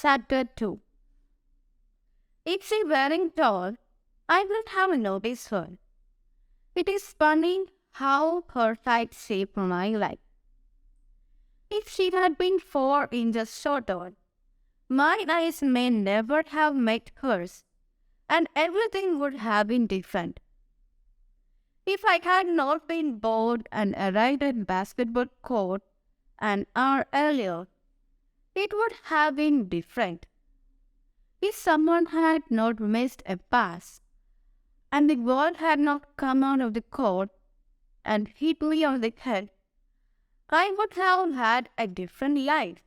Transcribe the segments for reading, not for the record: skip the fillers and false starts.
Chapter 2. If she weren't tall, I would have noticed her. It is funny how her height shaped my life. If she had been 4 inches shorter, my eyes may never have met hers, and everything would have been different. If I had not been bored and arrived at basketball court an hour earlier, it would have been different. If someone had not missed a pass, and the ball had not come out of the court and hit me on the head, I would have had a different life.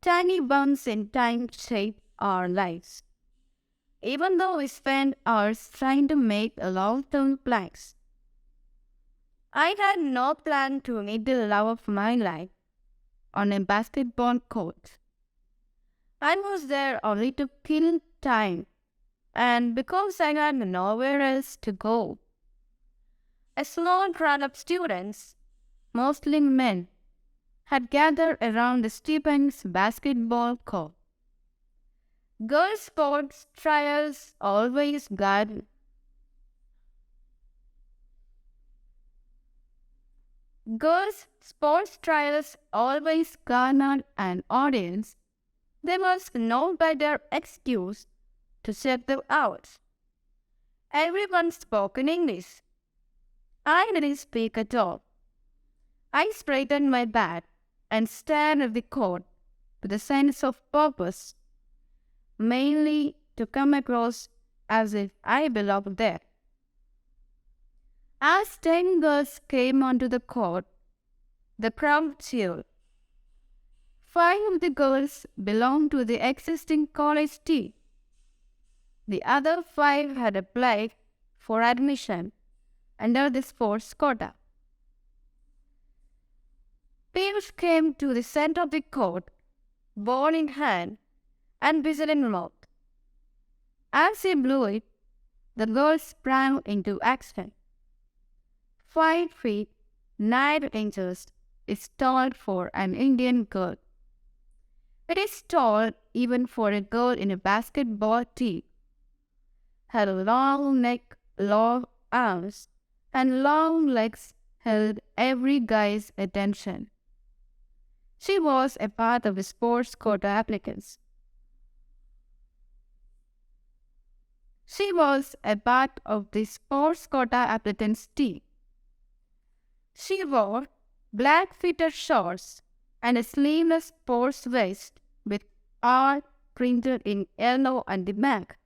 Tiny bumps in time shape our lives. Even though we spend hours trying to make long-term plans. I had no plan to meet the love of my life on a basketball court. I was there only to kill time, and because I had nowhere else to go. A small crowd of students, mostly men, had gathered around the stupendous basketball court. Girls' sports trials always garnered an audience. There was no better excuse to shut them out. Everyone spoke in English. I didn't speak at all. I straightened my back and stared at the court with a sense of purpose, mainly to come across as if I belonged there. As 10 girls came onto the court, the crowd cheered. 5 of the girls belonged to the existing college team. The other 5 had applied for admission under the sports quota. Piyush came to the center of the court, ball in hand and whistle in mouth. As he blew it, the girls sprang into action. 5 feet 9 inches is tall for an Indian girl. It is tall even for a girl in a basketball team. Her long neck, long arms, and long legs held every guy's attention. She was a part of the sports quota applicants. She was a part of the sports quota applicants team. She wore black fitted shorts and a sleeveless sports vest with R printed in yellow on the back.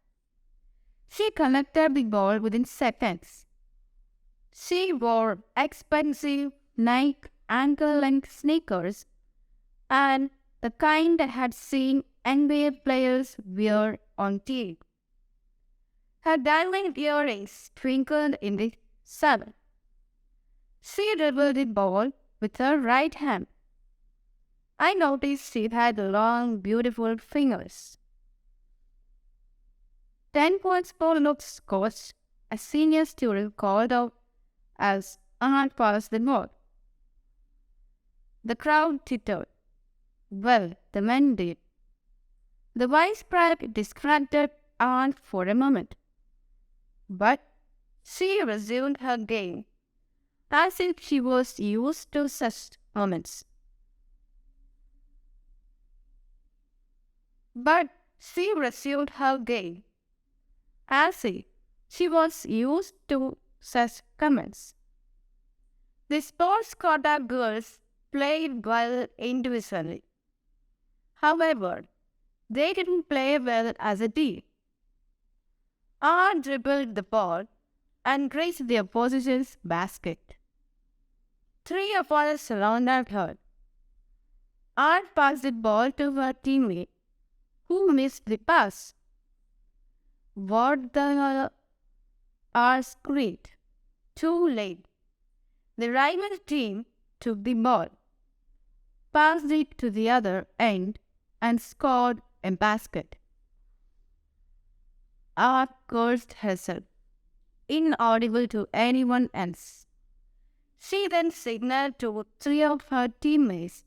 She collected the ball within seconds. She wore expensive Nike ankle-length sneakers and the kind I had seen NBA players wear on TV. Her diamond earrings twinkled in the sun. She dribbled the ball with her right hand. I noticed she had long, beautiful fingers. 10 points for looks, coach, a senior student called out as Aunt passed the ball. The crowd tittered. Well, the men did. The vice prep distracted Aunt for a moment. But she resumed her game, as if she was used to such moments. The sports quota girls played well individually. However, they didn't play well as a team. R dribbled the ball and grazed the opposition's basket. 3 of us surrounded her. R passed the ball to her teammate, who missed the pass. What the R screamed. Too late. The rival team took the ball, passed it to the other end, and scored a basket. R cursed herself, inaudible to anyone else. She then signaled to 3 of her teammates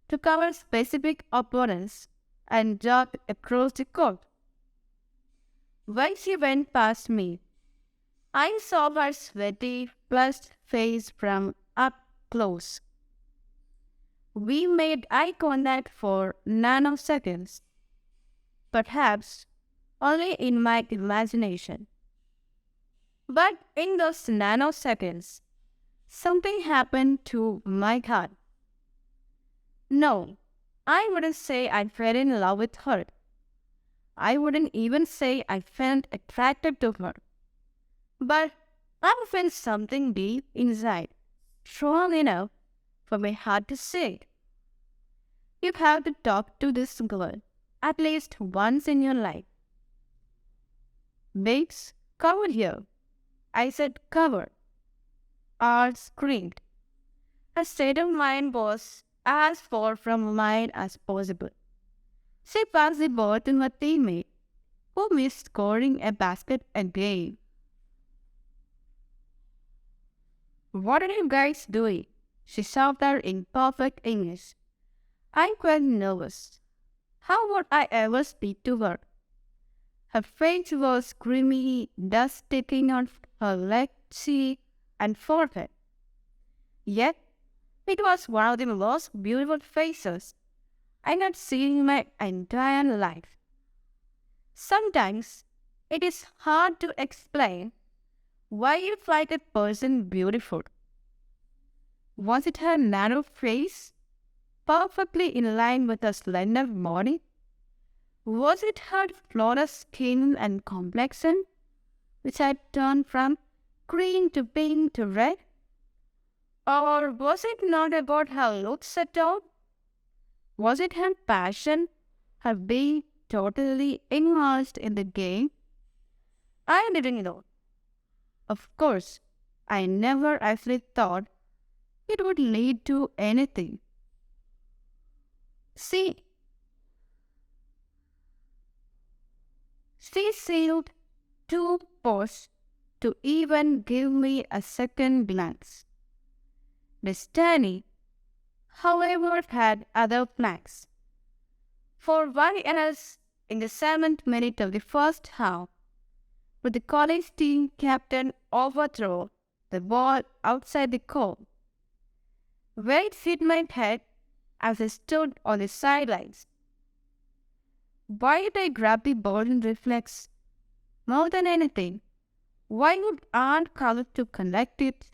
to cover specific opponents and jogged across the court. When she went past me, I saw her sweaty, flushed face from up close. We made eye contact for nanoseconds, perhaps only in my imagination. But in those nanoseconds, something happened to my heart. No, I wouldn't say I fell in love with her. I wouldn't even say I felt attracted to her. But I felt something deep inside, strong enough for my heart to say it. You have to talk to this girl at least once in your life. Babes, cover here. I said cover. R screamed. Her state of mind was as far from mine as possible. She passed the ball to her teammate, who missed scoring a basket again. What are you guys doing? She shouted in perfect English. I felt nervous. How would I ever speak to her? Her face was creamy, dust sticking on her left cheek and forehead. Yet, it was one of the most beautiful faces I had seen in my entire life. Sometimes, it is hard to explain why you find a person beautiful. Was it her narrow face, perfectly in line with her slender body? Was it her flawless skin and complexion, which had turned from green to pink to red? Or was it not about her looks at all? Was it her passion, her being totally immersed in the game? I didn't know. Of course, I never actually thought it would lead to anything. She seemed too posh to even give me a second glance. Destiny, however, had other plans. For 1 years, in the 7th minute of the first half, would the college team captain overthrow the ball outside the court, where it hit my head as I stood on the sidelines. Why did I grab the ball in reflex? More than anything, why would Aunt come to collect it?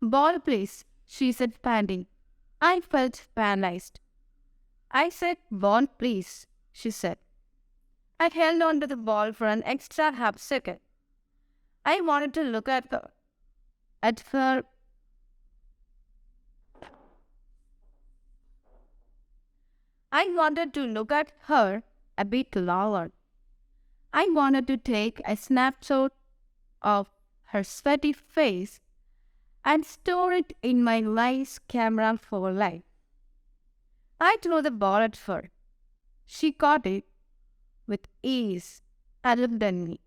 Ball, please, she said, panting. I felt paralyzed. I said, ball, please, she said. I held on to the ball for an extra half second. I wanted to look at her. I wanted to look at her a bit longer. I wanted to take a snapshot of her sweaty face and store it in my wife's camera for life. I threw the ball at her. She caught it with ease and looked at me.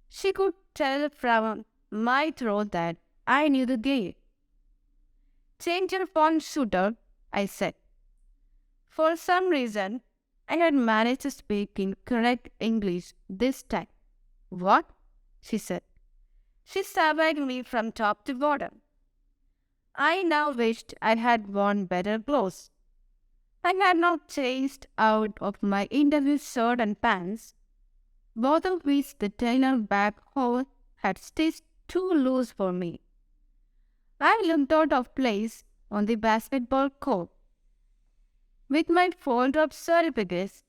She could tell from my throw that I knew the game. Change your phone, shooter, I said. For some reason, I had managed to speak in correct English this time. What? She said. She surveyed me from top to bottom. I now wished I had worn better clothes. I had not changed out of my interview shirt and pants, both of which the tailor back home had stitched too loose for me. I looked out of place on the basketball court. With my fold-up certificates,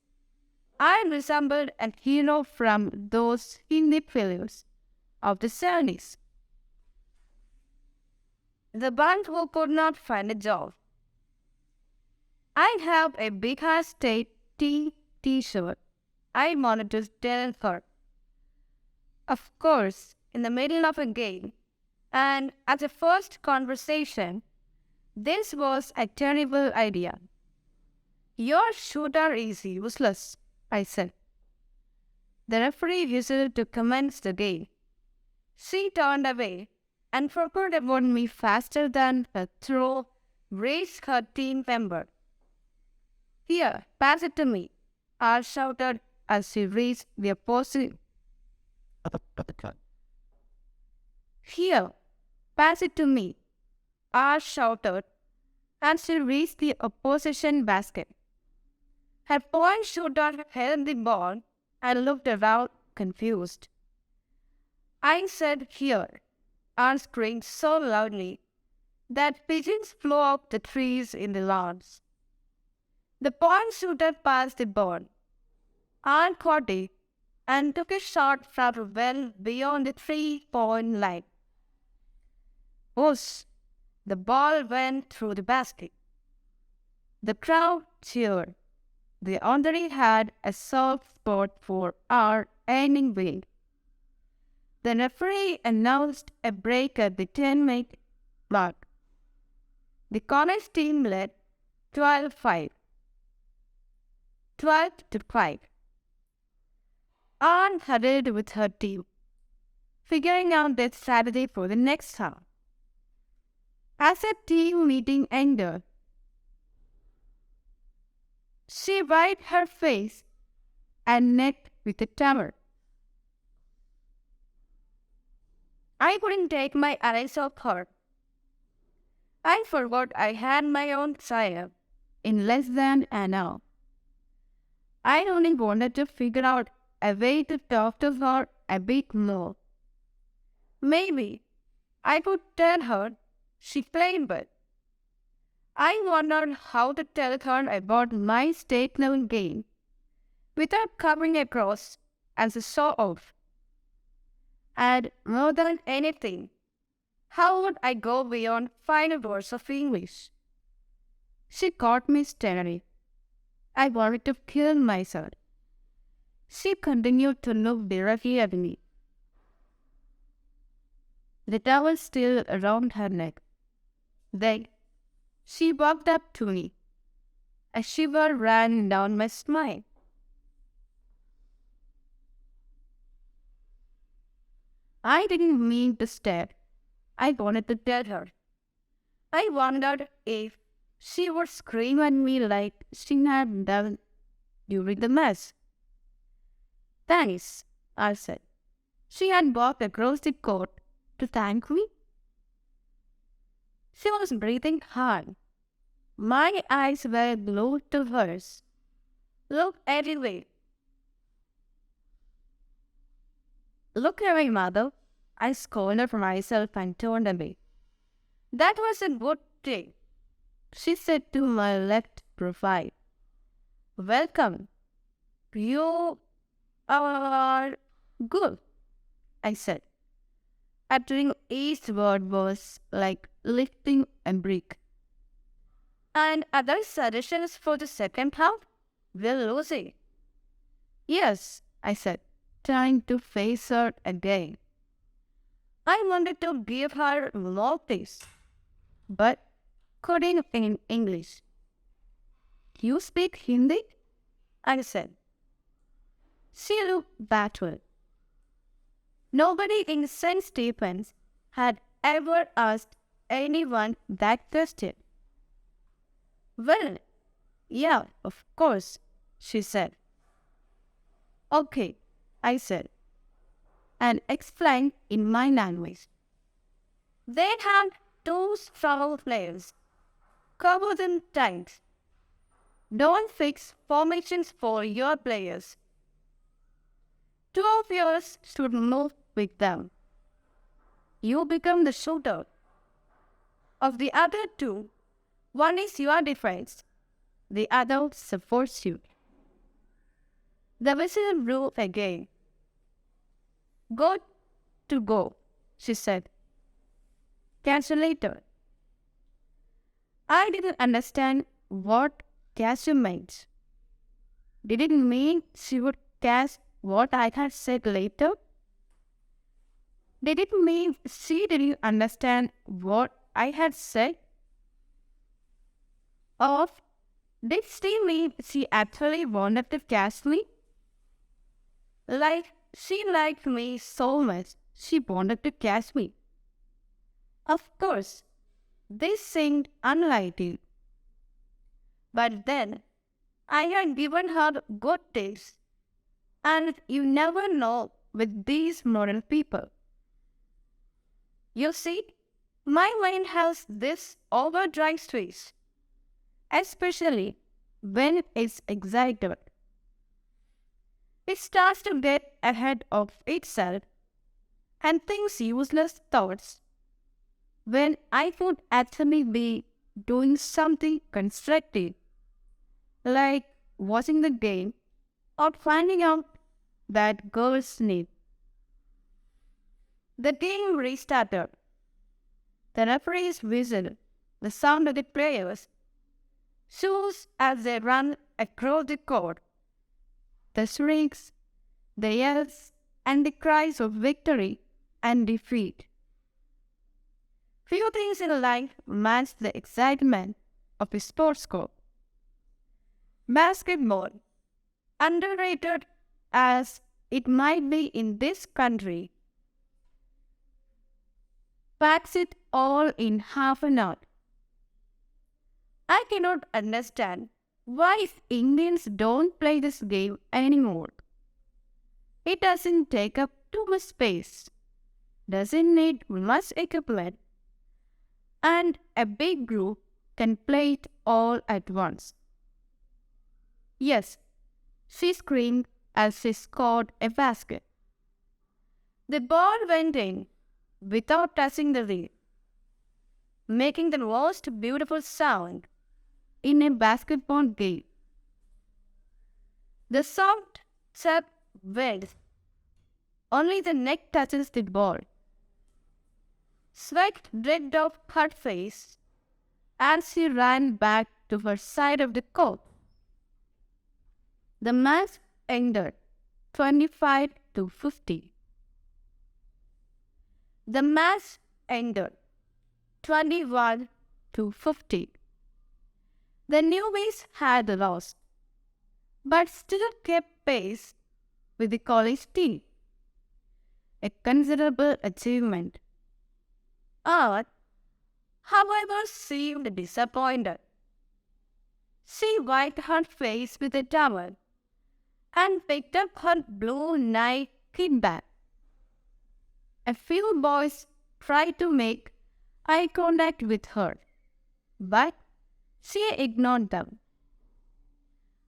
I resembled a hero from those Hindi films of the 70s. The one who could not find a job. I have a Bihar State T-shirt. I wanted to tell her. Of course, in the middle of a game, and at a first conversation, this was a terrible idea. Your shooter is useless, I said. The referee whistled to commence the game. She turned away and forgot about me faster than her throw reached her team member. Here, pass it to me, I shouted as she reached the opposite. Here, pass it to me, I shouted as she reached the opposition basket. Her point shooter held the ball and looked around confused. I said here, and screamed so loudly that pigeons flew off the trees in the lawns. The point shooter passed the ball. I caught it and took a shot from well beyond the 3-point line. Whoosh! The ball went through the basket. The crowd cheered. They already had a soft spot for our ending win. The referee announced a break at the 10-minute mark. The college team led 12-5. 12-5. Anne huddled with her team, figuring out their strategy for the next half. As a team meeting ended, she wiped her face and neck with a towel. I couldn't take my eyes off her. I forgot I had my own child in less than an hour. I only wanted to figure out a way to talk to her a bit more. Maybe I could tell her she played well. I wondered how to tell her about my state level game without coming across as a show-off. And more than anything, how would I go beyond 5 words of English? She caught me staring. I wanted to kill myself. She continued to look directly at me, the towel still around her neck. Then she walked up to me. A shiver ran down my spine. I didn't mean to stare. I wanted to tell her. I wondered if she would scream at me like she had done during the mess. Thanks, I said. She had walked across the court to thank me. She was breathing hard. My eyes were glued to hers. Look everywhere. Look away, mother. I scolded myself and turned away. That was a good thing, she said to my left profile. Welcome. You are good, I said. Uttering each word was like lifting a brick. And other suggestions for the second half? Will Lucy? Yes, I said, trying to face her again. I wanted to give her more tips, but couldn't in English. You speak Hindi? I said. She looked backward. Nobody in St. Stephen's had ever asked anyone that question. Well, yeah, of course, she said. Okay, I said, and explained in my language. They had 2 strong players, cover them tight. Don't fix formations for your players. 2 of yours should move with them. You become the shooter. Of the other 2, one is your defense, the other supports you. The whistle blew again. Good to go, she said. Catch you later. I didn't understand what catch you meant. Did it mean she would catch what I had said later? Did it mean she didn't understand what I had said? Or did she mean she actually wanted to catch me? Like she liked me so much, she wanted to catch me. Of course, this seemed unlikely. But then, I had given her good taste, and you never know with these modern people. You see, my mind has this overdrive switch, especially when it's excited. It starts to get ahead of itself and thinks useless thoughts when I could actually be doing something constructive, like watching the game or finding out that girl's name. The game restarted. The referee's whistle, the sound of the players, shoes as they run across the court, the shrieks, the yells, and the cries of victory and defeat. Few things in life match the excitement of a sports score. Basketball, underrated as it might be in this country, packs it all in half an hour. I cannot understand why Indians don't play this game anymore. It doesn't take up too much space, doesn't need much equipment, and a big group can play it all at once. Yes, she screamed as she scored a basket. The ball went in without touching the rim, making the most beautiful sound in a basketball game. The soft chirp wails. Only the neck touches the ball. Sweat dripped off her face as she ran back to her side of the court. The match ended 25-50. The match ended 21-50. The newbies had lost, but still kept pace with the college team. A considerable achievement. Art, however, seemed disappointed. She wiped her face with a towel and picked up her blue Nike bag. A few boys tried to make eye contact with her, but she ignored them.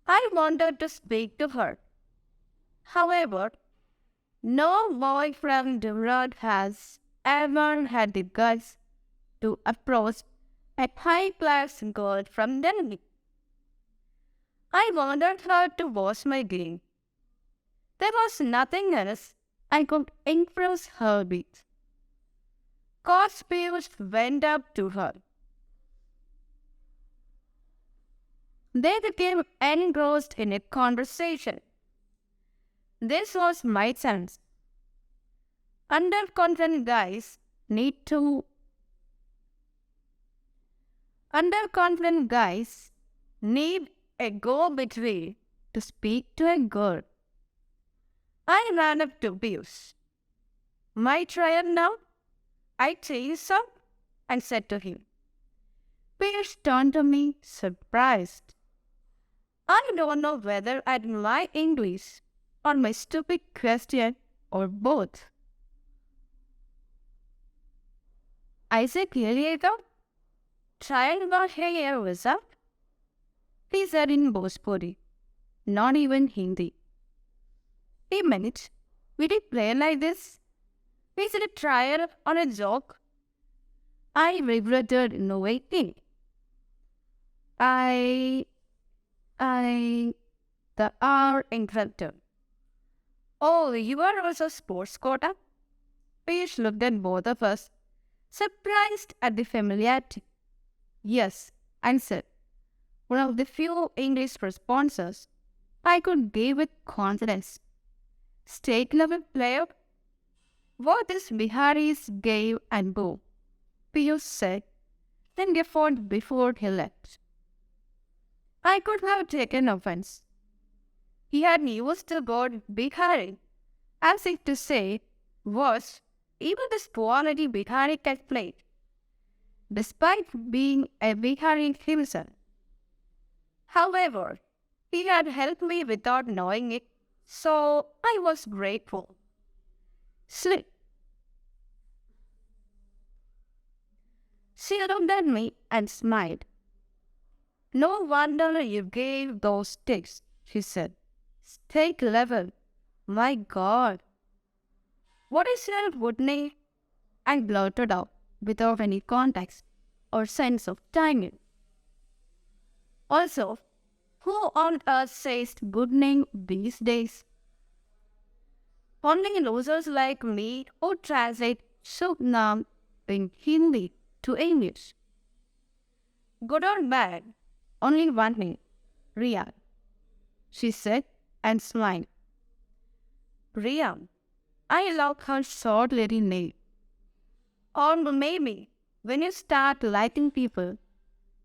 I wanted to speak to her. However, no boy from Durand has ever had the guts to approach a high-class girl from Delhi. I wanted her to watch my game. There was nothing else I could impress her with. Cosplayers went up to her. They became engrossed in a conversation. This was my chance. Underconfident guys need a go-between to speak to a girl. I ran up to Pius. My turn now? I changed up and said to him. Pius turned to me, surprised. I don't know whether at my English or my stupid question or both. I said clearly though, trying about here was up. He said in Bhojpuri, not even Hindi. A minute, will you play like this? Is it a trial or a joke? I regretted innovating. The R interrupted. Oh, you are also sports quota? Piyush looked at both of us, surprised at the familiarity. Yes, answered. One of the few English responses I could give with confidence. State level player? What is Bihari's gave and go? Piyush said, then guffawed before he left. I could have taken offense. He had used the word Bihari, as if to say, was even this quality Bihari can play, despite being a Bihari himself. However, He had helped me without knowing it, so I was grateful. Slip. She looked at me and smiled. No wonder you gave those tips, she said. Stay clever. My God. What is your good name? I blurted out without any context or sense of timing. Also, who on earth says good name these days? Only losers like me who translate Shubh Naam in Hindi to English. Good or bad, only one name, Riya, she said and smiled. Riya, I love her short little name. Or maybe when you start liking people,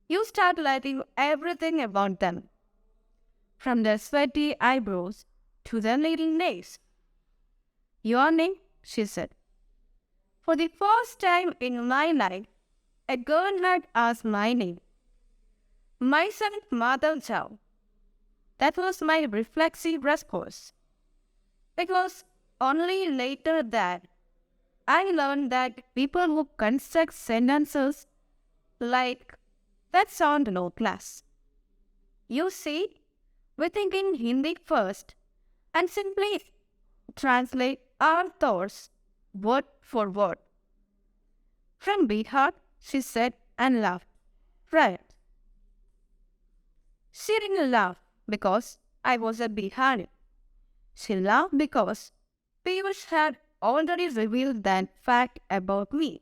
you start liking everything about them. From their sweaty eyebrows to their little nails. Your name, she said. For the first time in my life, a girl had asked my name. Myself, Madhav Jha. That was my reflexive response. It was only later that I learned that people who construct sentences like that sound low class. You see, we think in Hindi first and simply translate our thoughts word for word. From Bihar, she said and laughed. Right. She didn't laugh because I was a Bihari. She laughed because Piyush had already revealed that fact about me.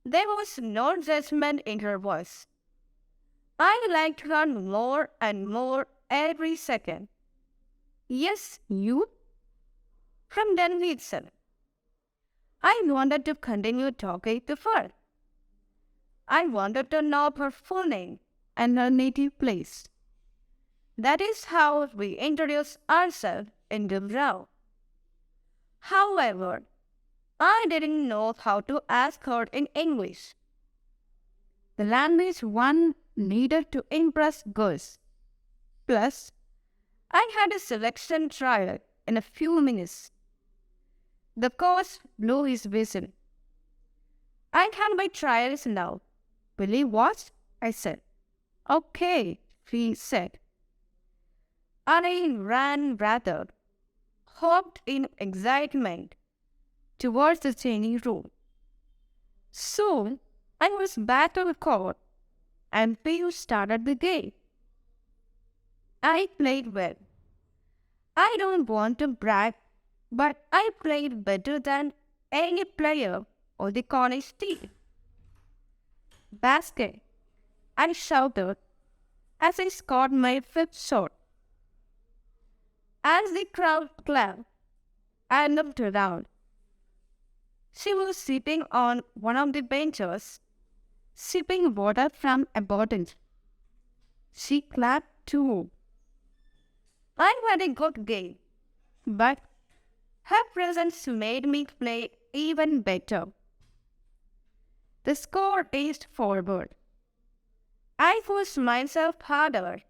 There was no judgment in her voice. I liked her more and more every second. Yes, you? From Delhi itself. I wanted to continue talking to her. I wanted to know her full name and her native place. That is how we introduce ourselves in Gurgaon. However, I didn't know how to ask her in English. The language one needed to impress girls. Plus, I had a selection trial in a few minutes. The coach blew his whistle. I have my trials now. Will you watch? I said. Okay, he said. I ran rather, hopped in excitement towards the changing room. Soon, I was back on the court and Piyush started the game. I played well. I don't want to brag, but I played better than any player on the college team. Basket, I shouted as I scored my fifth shot. As the crowd clapped, I looked around. She was sitting on one of the benches, sipping water from a bottle. She clapped too. I had a good game, but her presence made me play even better. The score paced forward. I pushed myself harder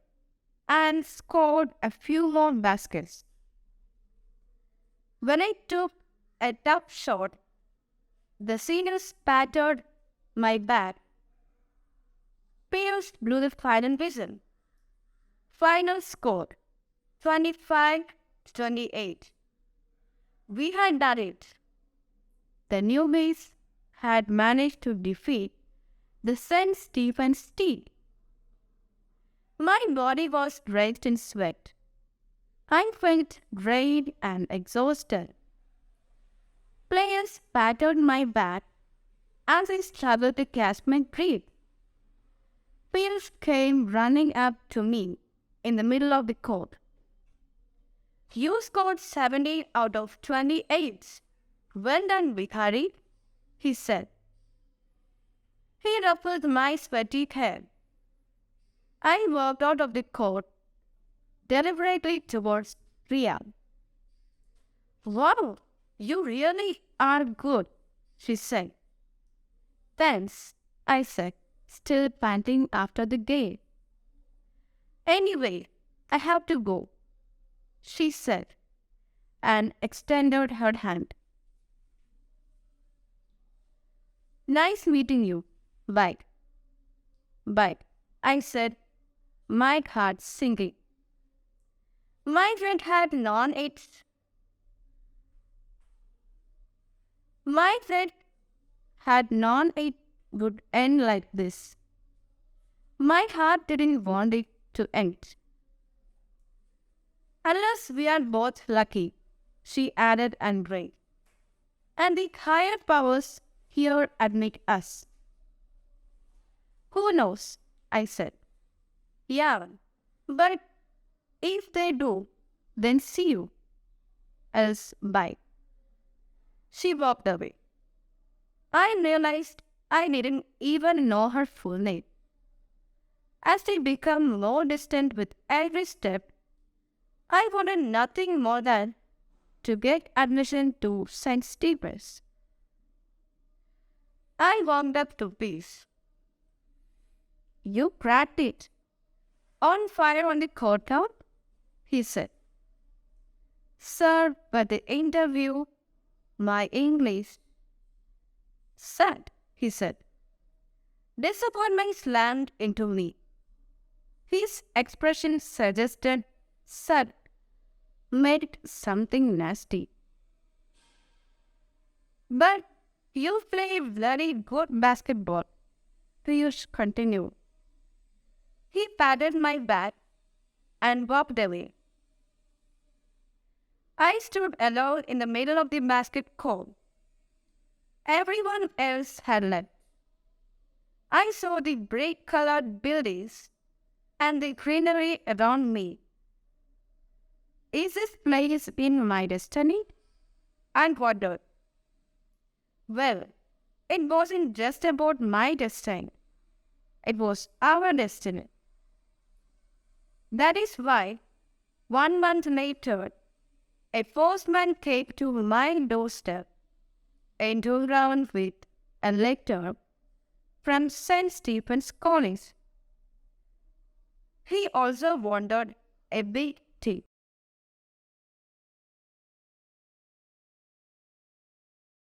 and scored a few more baskets. When I took a tough shot, the seniors patted my back. Piyush blew the final whistle. Final score 25-28. We had done it. The newbies had managed to defeat the St. Stephen's team. My body was drenched in sweat. I felt drained and exhausted. Players patted my back as I struggled to catch my breath. Piyush came running up to me in the middle of the court. You scored 70 out of 28. Well done, Bihari, he said. He ruffled my sweaty hair. I walked out of the court deliberately towards Riya. Wow, you really are good, she said. Thanks, I said, still panting after the game. Anyway, I have to go, she said, and extended her hand. Nice meeting you. Bye. Bye, I said, my heart sinking. My friend had known it. My friend had known it would end like this. My heart didn't want it to end. Unless we are both lucky, she added and grinned. And the higher powers here admit us. Who knows? I said. Yeah, but if they do, then see you. Else, bye. She walked away. I realized I didn't even know her full name. As they become more distant with every step, I wanted nothing more than to get admission to St. Stephen's. I walked up to Peace. You cracked it. On fire on the courtyard? He said. Sir, but the interview, my English. Sad, he said. Disappointment slammed into me. His expression suggested sad, made it something nasty. But you play very good basketball, Piyush continued. He patted my back and walked away. I stood alone in the middle of the basket court. Everyone else had left. I saw the bright-colored buildings and the greenery around me. Is this place in my destiny? I wondered. Well, it wasn't just about my destiny. It was our destiny. That is why, 1 month later, a postman came to my doorstep, endowed with a letter from St. Stephen's College. He also wanted a big tip.